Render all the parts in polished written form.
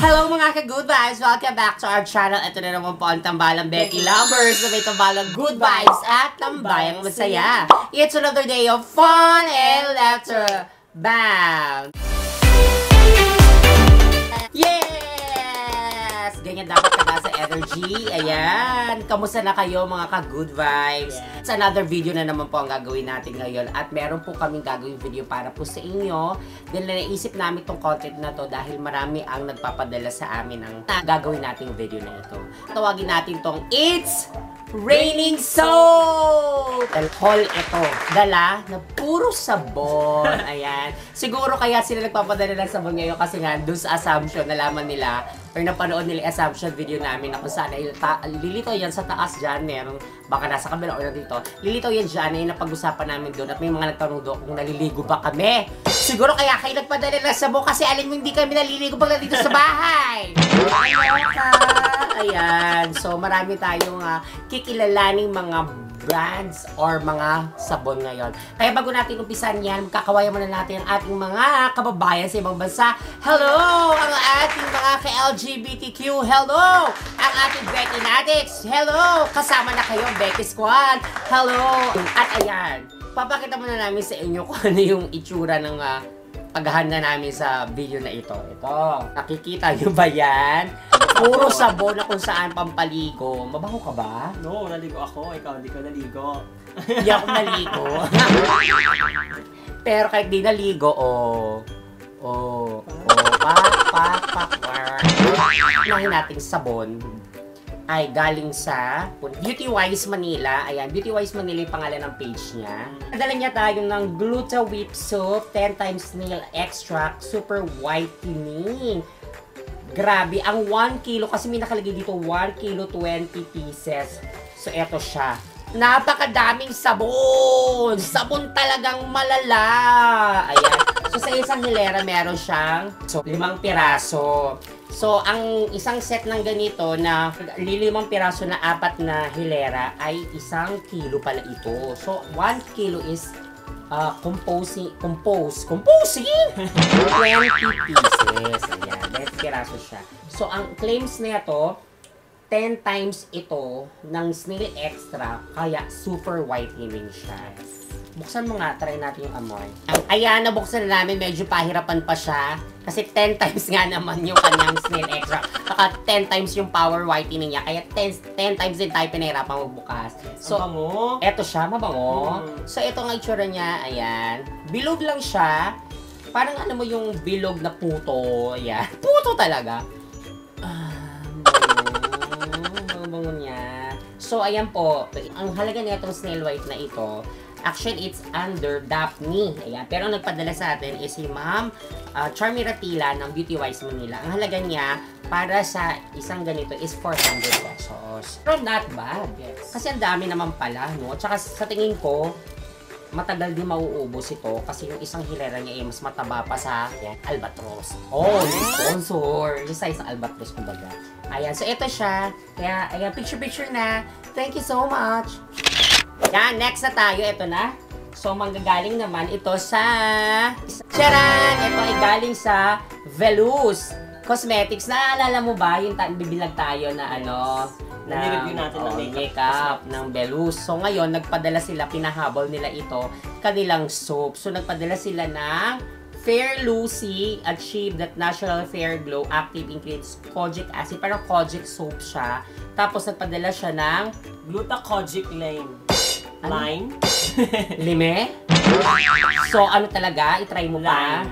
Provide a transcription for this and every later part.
Hello mga ka-good vibes! Welcome back to our channel. Ito na naman po ang Tambalang Becky Lovers na may tambalang good vibes at tambayang masaya. It's another day of fun and laughter. Bam! Yes! Ganyan dapat ka sa energy. Ayan. Kamusta na kayo mga ka-good vibes? It's another video na naman po ang gagawin natin ngayon. At meron po kaming gagawin video para po sa inyo. Dahil naisip namin itong content na to dahil marami ang nagpapadala sa amin ang gagawin nating video na ito. Tawagin natin tong It's Raining Soap! Alcohol ito. Dala na puro sabon. Ayan. Siguro kaya sila nagpapadala ng sabon ngayon kasi nga doon sa assumption nalaman nila or napanood nila assumption video namin na kung saan ay lilito yan sa taas dyan. Merong baka nasa kabila o dito. Lilito yan dyan ay napag-usapan namin doon at may mga nagtanong doon kung naliligo ba kami. Siguro kaya kayo nagpadala ng sabon kasi alam mo hindi kami naliligo pag nandito sa bahay. Ayan. So marami tayong kikilalaning mga brands or mga sabon ngayon. Kaya bago natin umpisan yan, kakawayan muna natin ang ating mga kababayan sa ibang bansa. Hello! Ang ating mga ka-LGBTQ. Hello! Ang ating Becky Natics. Hello! Kasama na kayo, Becky Squad. Hello! At ayan, papakita muna namin sa inyo kung ano yung itsura ng paghahanda namin sa video na ito. Ito. Nakikita nyo ba yan? Puro sabon na kung saan pampaligo. Mabaho ka ba? No, naligo ako. Ikaw, hindi ka naligo. Hindi ako naligo. Pero kahit di naligo, Unahin nating sabon ay galing sa Beauty Wise Manila. Ayan, Beauty Wise Manila yung pangalan ng page niya. Nadala niya tayo ng Gluta Whip Soap, 10 times Nail Extract, Super Whitening. Grabe, ang 1 kilo, kasi may nakalagay dito, 1 kilo 20 pieces. So, eto siya. Napakadaming sabon! Sabon talagang malala! Ayan. So, sa isang hilera, meron siyang 5 piraso. So, ang isang set ng ganito na 5 piraso na 4 na hilera ay 1 kilo pala ito. So, 1 kilo is composing 20 pieces. Ayan, 20 piraso siya. So, ang claims na ito, 10 times ito ng snail extra, kaya super whitening siya. Buksan mo nga, try natin yung amoy. Ayan, nabuksan na namin, medyo pahirapan pa siya. Kasi 10 times nga naman yung kanyang snail extra. Saka 10 times yung power whitening niya. Kaya 10 times din tayo pinahirapan magbukas. So, eto siya, mabango. So, ito nga itsura niya, ayan. Bilog lang siya. Parang ano mo yung bilog na puto. Ayan. Puto talaga. Bango niya. So, ayan po. Ang halaga niya itong snail white na ito, actually, it's under Daphne. Ayan. Pero ang nagpadala sa atin is si Ma'am Charmy Ratila ng Beauty Wise Manila. Ang halaga niya para sa isang ganito is 400 pesos. Pero not bad. Yes. Kasi ang dami naman pala, no? Tsaka sa tingin ko, matagal din mauubos ito kasi yung isang hilera niya ay mas mataba pa sa Albatros. Oh, sponsor! Yung size ng Albatros, kumbaga. Ayan, so ito siya. Kaya, ayan, picture-picture na. Thank you so much! Yan, next na tayo. Ito na. So, manggagaling naman ito sa... Charan! Ito ay galing sa Velus Cosmetics. Naaalala mo ba yung bibilag tayo na ano... na-review natin ng makeup ng Velus. So, ngayon, nagpadala sila, pinahabol nila ito, kanilang soap. So, nagpadala sila ng Fair Lucy Achieve That Natural Fair Glow Active Ingredients Kojic Acid. Parang Kojic soap siya. Tapos, nagpadala siya ng Gluta Kojic Lime. Lime? Lime? So, ano talaga? I-try mo pa.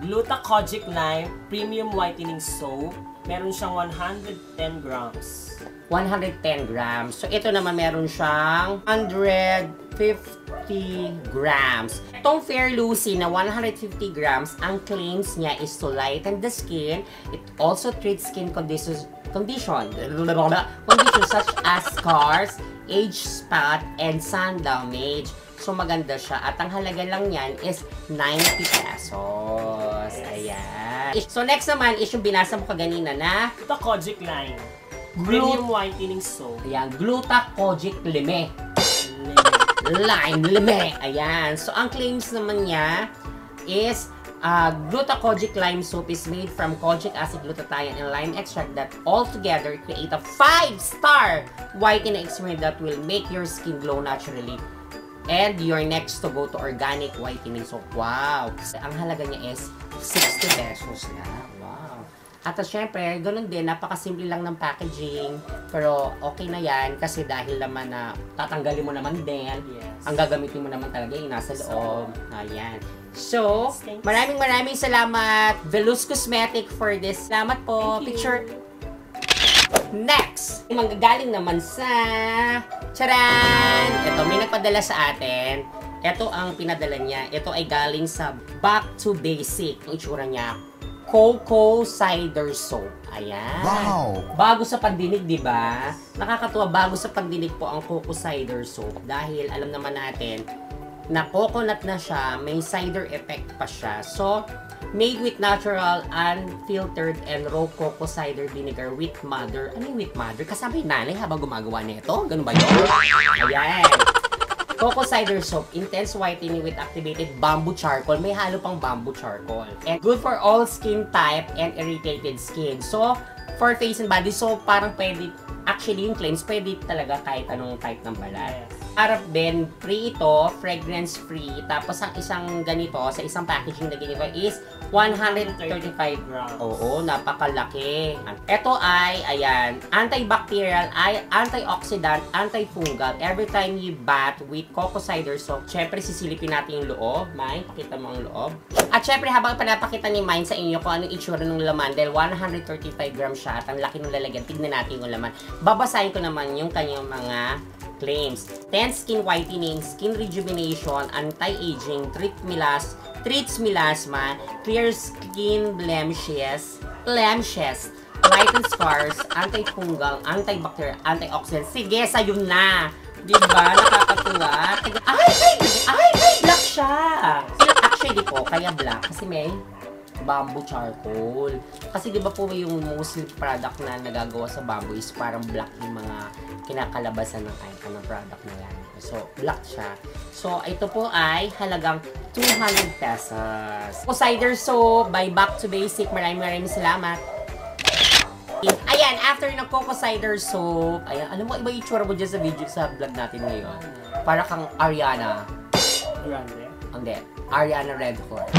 Gluta Kojic Lime Premium Whitening Soap. Meron siyang 110 grams. 110 grams. So, ito naman meron siyang 150 grams. Itong Fair Lucy na 150 grams, ang claims niya is to lighten the skin. It also treats skin conditions such as scars, age spot, and sun damage. So, maganda siya. At ang halaga lang yan is 90 pesos. Ayan. So, next naman is yung binasa mo kaganina na Gluta Kojic Lime. Premium Whitening Soap. Ayan, Gluta Kojic Lime. Lime. Ayan. So, ang claims naman niya is Glutacogic lime soap is made from kojic acid, glutathione, and lime extract that all together create a 5-star whitening experience that will make your skin glow naturally. And you're next to go to organic whitening soap. Wow! Ang halaga niya is 60 pesos na. Wow! At syempre, ganun din, napakasimple lang ng packaging. Pero okay na yan kasi dahil naman na tatanggalin mo naman din. Yes. Ang gagamitin mo naman talaga yung nasa loob. Ayan. So, maraming salamat Velus Cosmetic for this. Salamat po. Picture. Next, manggagaling naman sa charan! Ito, may nagpadala sa atin. Ito ang pinadala niya. Ito ay galing sa Back to Basic. Ang itsura niya, Cocoa Cider Soap. Ayan. Wow! Bago sa pagdinig, di ba? Nakakatuwa, bago sa pagdinig po ang Cocoa Cider Soap. Dahil alam naman natin na coconut na siya, may cider effect pa siya. So, made with natural, unfiltered, and raw cocoa cider vinegar with mother. Ano yung with mother? Kasama yung nanay habang gumagawa nito? Ganun ba yun? Ayan. Cocoa cider soap, intense whitening with activated bamboo charcoal. May halo pang bamboo charcoal. And good for all skin type and irritated skin. So, for face and body, so parang pwede, actually yung claims, pwede talaga kahit anong type ng balat. Harap din, free ito, fragrance free. Tapos ang isang ganito, sa isang packaging na ganito is 135 grams. Oo, napakalaki. Ito ay, ayan, antibacterial, antioxidant, antifungal. Every time you bath with cocoa cider soap, syempre sisilipin natin yung loob. May, pakita mo ang loob. At syempre, habang pinapakita ni Mine sa inyo kung anong itsura ng laman, dahil 135 grams siya at ang laki ng lalagyan, tignan natin yung laman. Babasahin ko naman yung kanyang mga claims. 10 skin whitening, skin rejuvenation, anti-aging, treats melasma, clear skin blemishes, lighten scars, antifungal, antibacterial, antioxidant. Sige, sa'yo na! Diba? Nakakatuwa. Ay, black siya! Actually po, kaya black kasi may bamboo charcoal. Kasi di ba po yung mostly product na nagagawa sa bamboo is parang black yung mga kinakalabasan ng icon ng product na yan. So, black siya. So, ito po ay halagang 200 pesos. Cocoa Cider Soap by Back to Basic. Maraming salamat. Ayan, after ng Cocoa Cider Soap, ayan, alam mo, iba yung itsura mo dyan sa video, sa vlog natin ngayon. Para kang Ariana Grande. Hindi. Ariana Redhorse.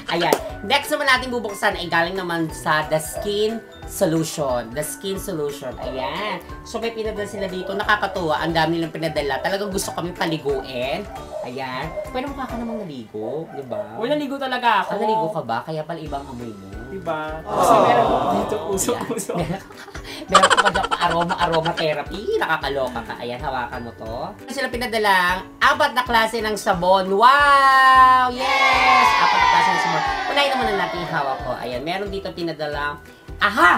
Ayan. Next naman natin bubuksan ay galing naman sa The Skin Solution. The Skin Solution. Ayan. So, may pinadala sila dito. Nakakatuwa. Ang dami nilang pinadala. Talagang gusto kami paliguin. Ayan. Pwede mukha ka namang naligo. Diba? Uy, naligo talaga ako. Naligo ka ba? Kaya pala ibang amoy mo. Diba? Kasi meron ko dito puso-puso. Meron ka pa dyan pa aroma therapy. Nakakaloka ka. Ayan, hawakan mo to. Sila pinadalang 4 na klase ng sabon. Wow! Yes! 4 na klase ng sabon. Unahin naman na natin yung hawak ko. Ayan, meron dito pinadalang AHA!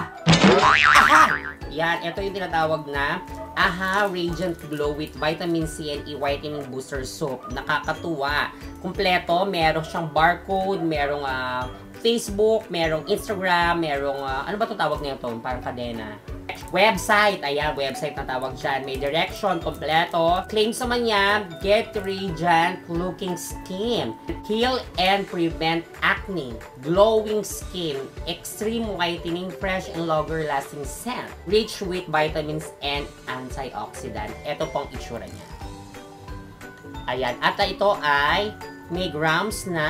AHA! Yan, ito yung tinatawag na AHA Radiant Glow with Vitamin C and E Whitening Booster Soap. Nakakatuwa. Kumpleto, meron siyang barcode, merong Facebook, merong Instagram, merong, ano ba ito tawag nito? Parang kadena. Website, ayan, website na tawag dyan. May direction, kompleto. Claims naman niya, get radiant looking skin. Heal and prevent acne. Glowing skin. Extreme whitening, fresh and longer lasting scent. Rich with vitamins and antioxidant. Ito pong itsura niya. Ayan, at ito ay may grams na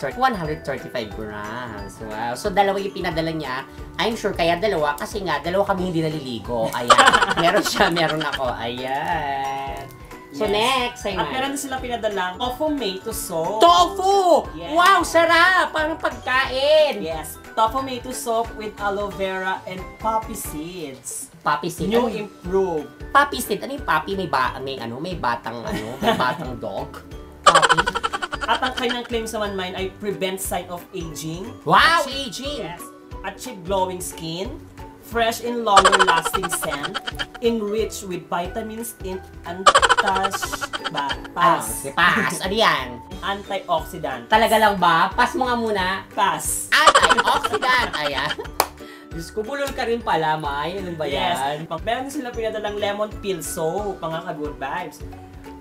135 grams. Wow. So, dalawa yung pinadala niya. I'm sure kaya dalawa kasi nga, dalawa kami hindi naliligo. Ayan. Meron siya, meron ako. Ayan. So, Yes. next. At meron din sila pinadalang tofu soap. Tofu! Yes. Wow, sarap! Parang pagkain. Yes. Tofu soap with aloe vera and poppy seeds. Poppy seed. New Ano, improved. poppy seed. Ano yung poppy? May batang dog. Poppy. At ang kanyang claims naman mine ay prevent sign of aging. Wow, aging! Yes. Achieve glowing skin, fresh and longer lasting scent, enriched with vitamins in pass. Ano yan? Antioxidant. Talaga lang ba? Pass mo nga muna. Pass. Antioxidant! Ayan. Diyos ko, bulol ka rin pala, May. Ano ba yan? Yes. Meron din sila pinadalang lemon peel soap, mga ka-good vibes.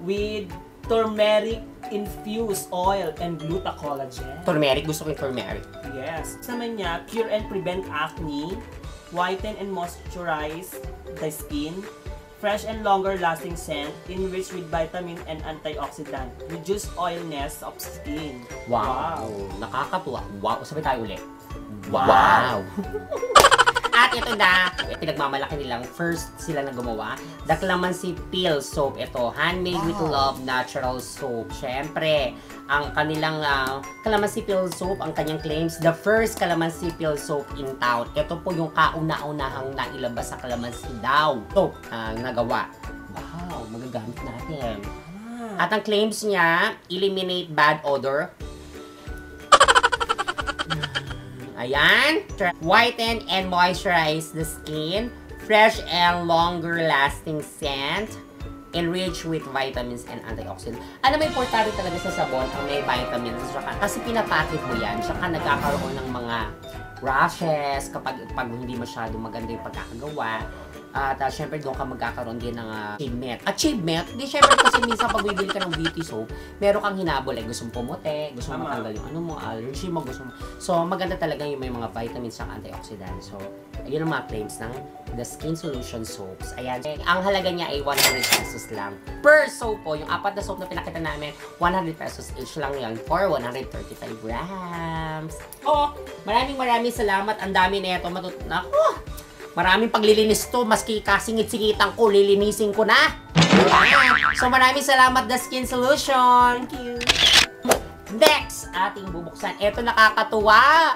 With turmeric infused oil and glucocollagen. Turmeric, gusto ko yung turmeric. Yes. Sa niya, cure and prevent acne, whiten and moisturize the skin, fresh and longer lasting scent, enriched with vitamin and antioxidant, reduce oiliness of skin. Wow. Nakakatuwa. Wow. Sabi tayo ulit. Wow. At ito na, pinagmamalaki nilang first sila na gumawa. The Calamansi Peel Soap. Ito, handmade with love, natural soap. Siyempre, ang kanilang Calamansi Peel Soap, ang kanyang claims, the first Calamansi Peel Soap in town. Ito po yung kauna-unahang nailabas sa Calamansi daw. Soap ang nagawa. Wow, magagamit natin. At ang claims niya, eliminate bad odor. Ayan. Whiten and moisturize the skin. Fresh and longer lasting scent. Enriched with vitamins and antioxidants. Alam mo, importante talaga sa sabon ang may vitamins. Kasi pinapakit mo yan. Tsaka nagkakaroon ng mga rashes kapag hindi masyado maganda yung pagkakagawa. At syempre doon ka magkakaroon din ng achievement. Achievement, di syempre kasi minsan pag bibili ka ng beauty soap, meron kang hinabol. Gusto mo pumuti, gusto mo matanggal yung ano mo, allergy mo, gusto mo. So maganda talaga yung may mga vitamins at antioxidants. So ayun ang mga claims ng The Skin Solution Soaps. Ayan. Ang halaga niya ay 100 pesos lang. Per soap po, yung apat na soap na pinakita namin, 100 pesos each lang yan for 135 grams. Oh, maraming salamat. Ang dami na ito. Maraming paglilinis to, maski kasingit-singitan ko, lilinisin ko na. Ayan. So maraming salamat, The Skin Solution. Thank you. Next, ating bubuksan. Ito nakakatuwa.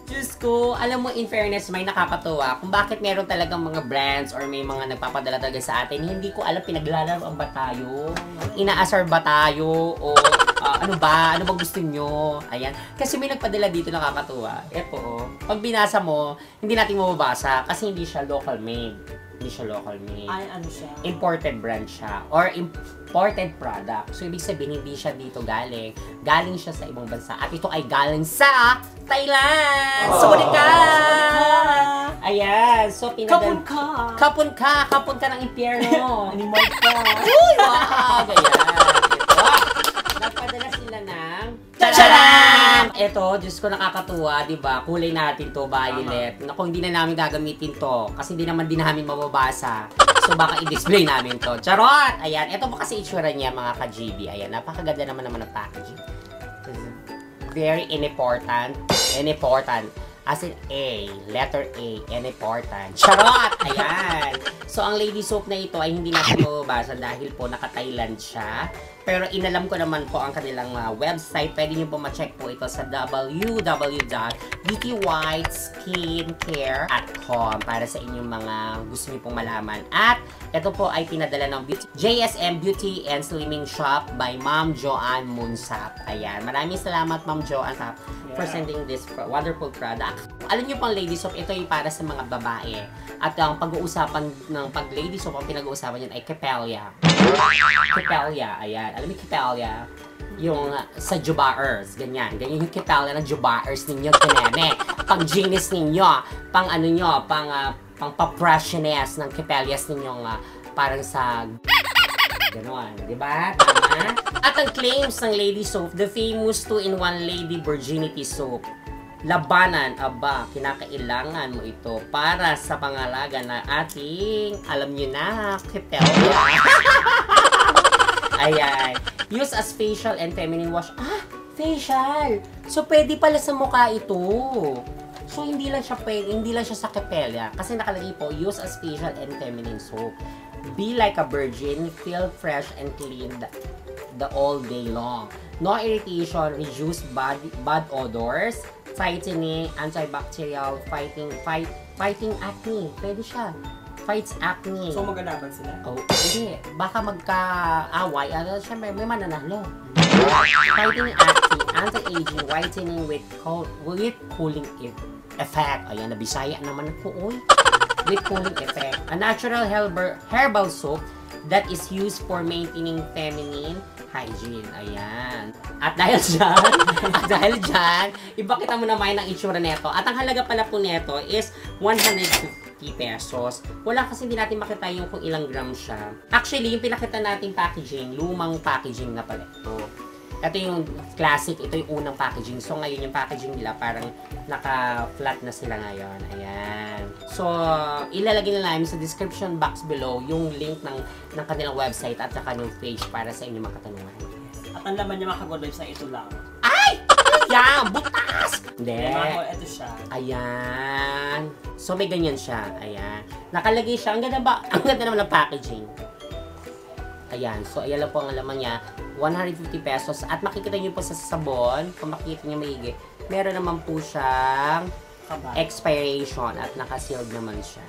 Diyos ko, alam mo, in fairness, may nakakatuwa kung bakit meron talagang mga brands or may mga nagpapadala talaga sa atin. Hindi ko alam, pinaglalaroan ba tayo? Inaasar ba tayo? O ano ba? Ano ba gusto nyo? Ayan. Kasi may nagpadala dito nakakatuwa. Ito, pag binasa mo, hindi natin mababasa kasi hindi siya local made. Hindi siya local made. Ay, ano siya? Imported brand siya. Or imported product. So, ibig sabihin, hindi siya dito galing. Galing siya sa ibang bansa. At ito ay galing sa Thailand! Oh. Sorry ka! Ayan. So, Kapun ka! Kapun ka ng impyerno. Animal ka! Uy! Wow! Ganyan. Ito. Nagpadala sila ng Tcharam! Ito, Diyos ko, nakakatuwa, di ba? Kulay natin to, violet. Naku, hindi na namin gagamitin to. Kasi hindi naman din namin mababasa. So, baka i-display namin to. Charot! Ayan, ito po kasi itsura niya, mga ka-GB. Ayan, napakaganda naman ng packaging. Very important. Important. As in A, letter A, important. Charot! Ayan. So, ang lady soap na ito ay hindi natin mababasa dahil po naka-Thailand siya. Pero inalam ko naman po ang kanilang website. Pwede nyo po ma-check po ito sa www.beautywhiteskincare.com para sa inyong mga gusto nyo pong malaman. At ito po ay pinadala ng JSM Beauty and Slimming Shop by Ma'am Joanne Munsap. Ayan. Maraming salamat, Ma'am Joanne, for sending this wonderful product. Alam nyo pang lady soap, ito ay para sa mga babae. At ang pag-uusapan ng pag-lady soap, ang pinag-uusapan yan ay Kepelia. Kepelia, ayan. Alam mo Kepelia? Yung sa Jubaers, ganyan. Ganyan yung Kepelia ng Jubaers ninyo, kineme. Pang genius ninyo, pang ano nyo, pang pa-freshness ng Kepelias ninyong parang sa gano'n, di ba? Tama? At ang claims ng lady soap, the famous 2-in-1 lady virginity soap. Labanan, aba, kinakailangan mo ito para sa pangalaga na ating, alam nyo na, Kepelia. Ayan. Use as facial and feminine wash. Facial! So, pwede pala sa mukha ito. So, hindi lang siya sa Kepelia. Kasi nakalagay po, use as facial and feminine soap. Be like a virgin, feel fresh and clean the all day long. No irritation, reduce bad odors, tightening, antibacterial, fighting acne. Pwede siya. Fights acne. So, magalaban sila? Oh, hindi. Baka magka-away. Siyempre, may mananalo. Fighting acne, anti-aging, whitening with cooling effect. Ayan, nabisaya naman ako, oy. With cooling effect. A natural herbal soap that is used for maintaining feminine hygiene. Ayan. At dahil dyan, ipakita mo naman ang itsura neto. At ang halaga pala po neto is 150 pesos. Wala kasi hindi natin makita yung kung ilang gram siya. Actually, yung pinakita natin packaging, lumang packaging na pala ito. Ito yung classic, ito yung unang packaging. So, ngayon yung packaging nila parang naka-flat na sila ngayon. Ayan. So, ilalagay na namin sa description box below yung link ng kanilang website at saka ng page para sa inyong mga katanungan. At ang laman niya mga kagodoy sa ito lang. Ay! Yan! Butas! Hindi. Ito siya. Ayan. So, may ganyan siya. Ayan. Nakalagay siya. Ang ganda ba? Ang ganda naman ng packaging. Ayan. So, ayan lang po ang laman niya. 150 pesos. At makikita niyo po sa sabon, kung makikita niyo maigi, meron naman po siyang expiration at naka-sealed naman siya.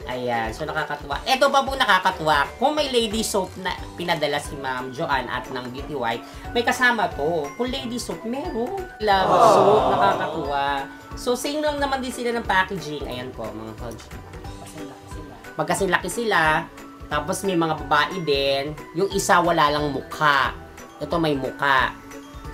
Ayan. So, nakakatuwa. Ito pa po nakakatuwa. Kung may lady soap na pinadala si Ma'am Joanne at ng Beauty White, may kasama to. Kung lady soap, meron. Love soap. Nakakatuwa. So, same lang naman din sila ng packaging. Ayan po, mga hugs. Magkasinlaki sila. Tapos may mga babae din. Yung isa wala lang mukha. Ito may mukha.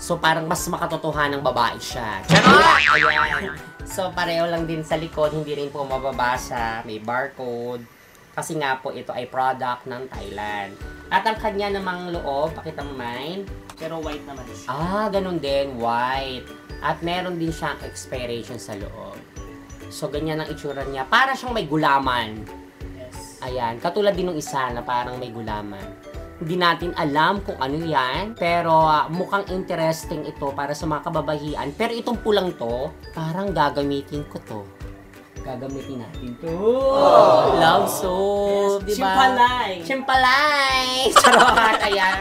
So parang mas makatotohanan ng babae siya. Charot! Ayan. So pareho lang din sa likod. Hindi rin po mababasa. May barcode. Kasi nga po ito ay product ng Thailand. At ang kanya namang loob, pakita mo mine. Pero white naman siya. Ah, ganun din. White. At meron din siyang expiration sa loob. So ganyan ang itsura niya. Para siyang may gulaman. Ayan, katulad din ng isa na parang may gulaman. Hindi natin alam kung ano yan, pero mukhang interesting ito para sa mga kababahian. Pero itong pulang to, parang gagamitin ko to. Gagamitin natin to. Oh, love soap, yes. diba? Chimpalay! Chimpalay! Charot! Ayan.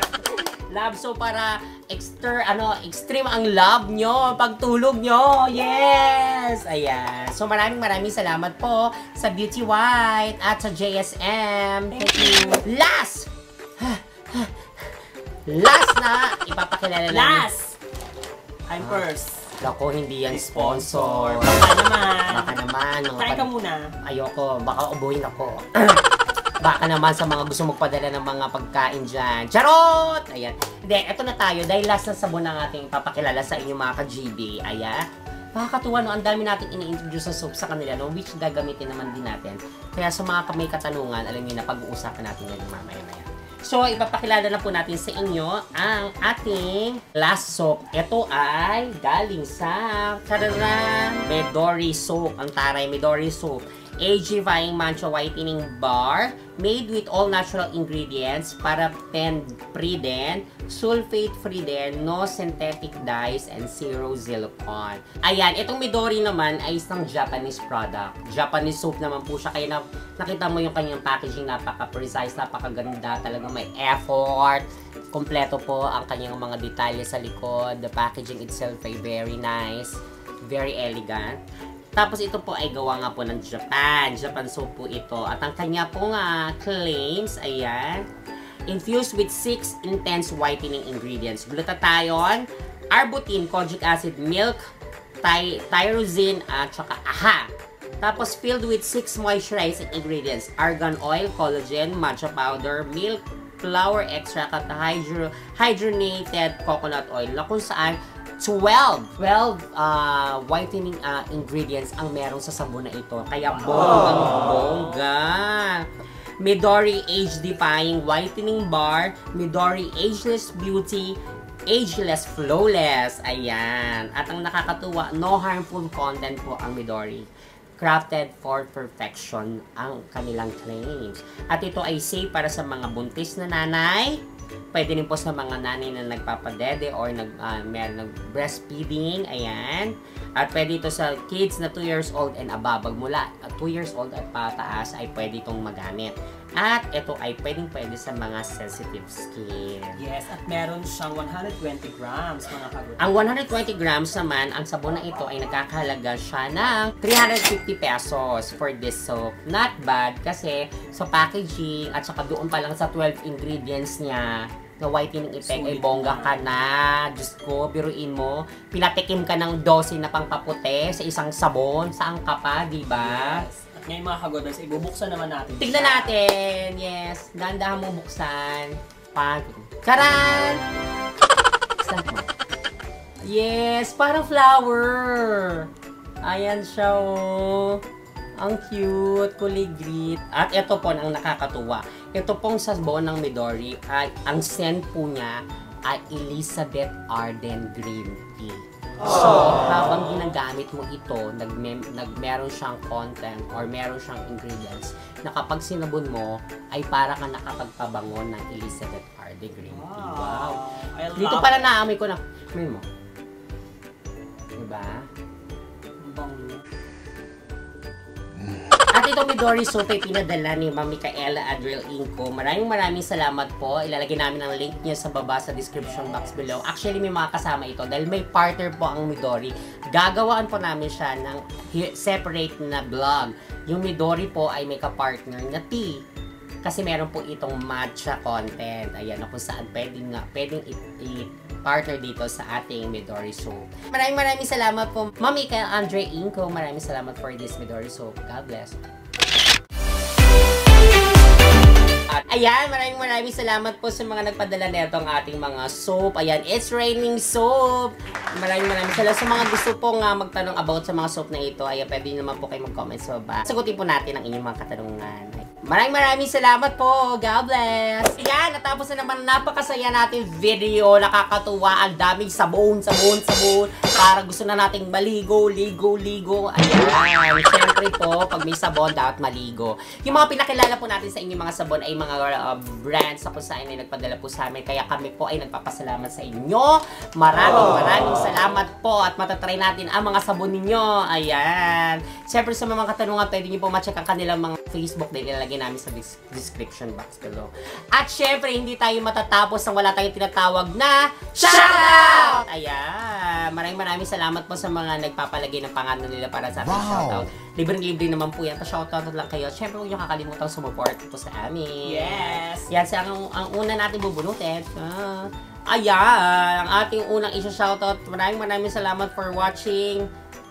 Love soap para extreme ang love nyo, pagtulog nyo. Yes! Ayan. So maraming salamat po sa Beauty White at sa JSM. Thank you. Last na ipapakilala namin. Last! I'm first. Lako, hindi yan sponsor. Baka naman. Kain ka muna. Ayoko. Baka ubuhin ako. Baka naman sa mga gusto magpadala ng mga pagkain dyan. Charot! Ayan. Hindi, eto na tayo. Dahil last na sabon ng ating papakilala sa inyo mga ka-GB. Ayan. Makakatuwa, no? Ang dami natin ini-introduce sa soap sa kanila, no? Which gagamitin naman din natin. Kaya sa mga may katanungan, alam niyo na pag-uusapan natin yan mamaya-maya. So, ipapakilala na po natin sa inyo ang ating last soap. Ito ay galing sa Midori Soap. Ang taray, Midori Soap. Age-defying Mancha Whitening Bar made with all natural ingredients, paraben-free din, sulfate-free din, no synthetic dyes, and zero silicone. Ayan, itong Midori naman ay isang Japanese product. Japanese soap naman po siya, kaya nakita mo yung kanyang packaging, napaka-precise, napakaganda, talagang may effort. Kompleto po ang kanyang mga detalye sa likod. The packaging itself ay very nice, very elegant. Tapos ito po ay gawa nga po ng Japan. Japan soap po ito. At ang kanya po nga claims, ayan, infused with 6 intense whitening ingredients. Glutathione, arbutin, kojic acid, milk, tyrosine, at saka AHA. Tapos filled with 6 moisturizing ingredients. Argan oil, collagen, matcha powder, milk, flower extract, at hydrogenated coconut oil. Na kung saan 12 whitening ingredients ang meron sa sabon na ito. Kaya bonggang-bongga. Midori Age-Defying Whitening Bar, Midori Ageless Beauty, Ageless Flawless. Ayan. At ang nakakatuwa, no harmful content po ang Midori. Crafted for perfection ang kanilang claims. At ito ay safe para sa mga buntis na nanay. Pwede rin po sa mga nanay na nagpapadede or breastfeeding. Ayan. At pwede ito sa kids na 2 years old and above. Mula 2 years old at pataas ay pwede itong magamit. At ito ay pwede sa mga sensitive skin. Yes, at meron siyang 120 grams, mga kagodoy. Ang 120 grams naman, ang sabon na ito ay nagkakahalaga siya ng 350 pesos for this soap. Not bad kasi sa packaging at saka doon pa lang sa 12 ingredients niya na whitening effect ay bongga ka na. Diyos ko, biruin mo. Pinatikim ka ng 12 na pangpaputi sa isang sabon. Saan ka pa, diba? Yes. Ngayon mga kagodoys, ibubuksan naman natin Tignan siya. natin. Yes. Dahan-dahan mo buksan. Charan! Buksan mo. Yes. Parang flower. Ayan siya, oh. Ang cute, kuligrit. At ito po ang nakakatuwa. Ito pong sabon ng Midori ay ang scent po niya ay Elizabeth Arden Green Tea. So, habang ginagamit mo ito, meron siyang content or meron siyang ingredients na kapag sinabon mo, ay para ka nakapagpabango ng Elizabeth Arden Green Tea. Wow! Dito pala naamoy ko na. Amoy mo. Diba? At ito Midori soap ay pinadala ni Ma'am Micaela Adriel Inco. Maraming salamat po. Ilalagay namin ang link niya sa baba sa description box below. Actually, may mga kasama ito dahil may partner po ang Midori. Gagawaan po namin siya ng separate na vlog. Yung Midori po ay may ka-partner na tea. Kasi meron po itong matcha content. Ayan, kung saan pwedeng i-partner dito sa ating Midori soap. Maraming salamat po, Ma'am Micaela Andre Inco. Maraming salamat for this Midori soap. God bless. At ayan, maraming salamat po sa mga nagpadala nito ang ating mga soap. Ayan, It's Raining Soap. Maraming salamat sa mga gusto pong magtanong about sa mga soap na ito. Ayan, pwede naman po kayo mag-comment sa baba. Sagutin po natin ang inyong mga katanungan. Maraming salamat po. God bless. Ayan, natapos na naman napakasaya natin video. Nakakatuwa. Ang daming sabon. Para gusto na nating maligo. Ayan. Siyempre po, pag may sabon, dapat maligo. Yung mga pinakilala po natin sa inyong mga sabon ay mga brands na kung saan ay nagpadala po sa amin. Kaya kami po ay nagpapasalamat sa inyo. Maraming salamat po. At matatry natin ang mga sabon ninyo. Ayan. Siyempre sa mga katanungan, pwede nyo po ma-check ang kanilang mga Facebook dahil ilalagay namin sa description box below. At syempre, hindi tayo matatapos nang wala tayong tinatawag na shoutout! Ayan. Maraming salamat po sa mga nagpapalagay ng pangalan nila para sa ating shoutout. Libreng-libre naman po yan. Pa-shoutout lang kayo. Syempre, huwag nyo kakalimutan support po sa amin. Yes! Yan, ang una natin bubunutin. Ayan, ang ating unang isa-shoutout. Maraming salamat for watching.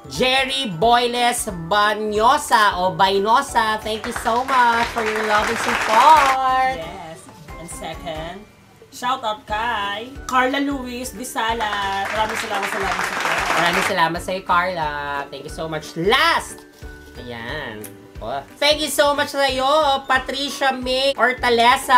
Jerry Boyles Banyosa o Bainosa, thank you so much for your love and support. Yes. And second, shout out kay Carla Luis Disalat. Maraming salamat sa love and support. Maraming salamat sa iyo, Carla. Thank you so much. Last, ayan. Oh, thank you so much sa iyo, Patricia May Ortalesa.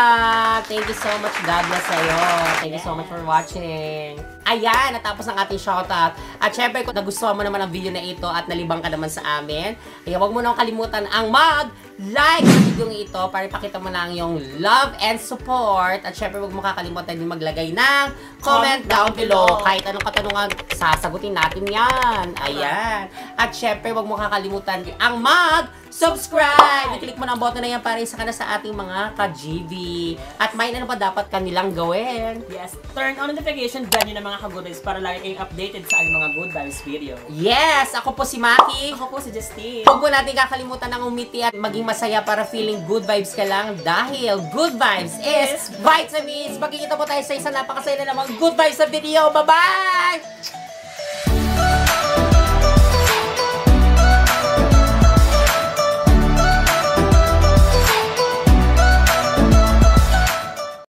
Thank you so much. God bless sa iyo. Thank you so much for watching. Ayan, natapos ang ating shoutout. At syempre, kung nagustuhan mo naman ang video na ito at nalibang ka naman sa amin, ay huwag mo nang kalimutan ang mag-like sa video ito para ipakita mo na ang iyong love and support. At syempre, huwag mo kakalimutan din maglagay ng comment down below. Kahit anong katanungan, sasagutin natin yan. Ayan. At syempre, huwag mo kakalimutan din ang mag-subscribe. I-click mo na ang button na yan para isa ka na sa ating mga ka-GV. At may ano pa dapat kanilang gawin. Yes, turn on notification bell nyo na mga ka-good vibes para lagi kayong updated sa aming mga good vibes video. Yes! Ako po si Maki. Ako po si Justine. Huwag po natin kakalimutan ng umiti at maging masaya para feeling good vibes ka lang dahil good vibes is vitamins. Magkikita po tayo sa isang napakasaya na namang good vibes sa video. Bye-bye!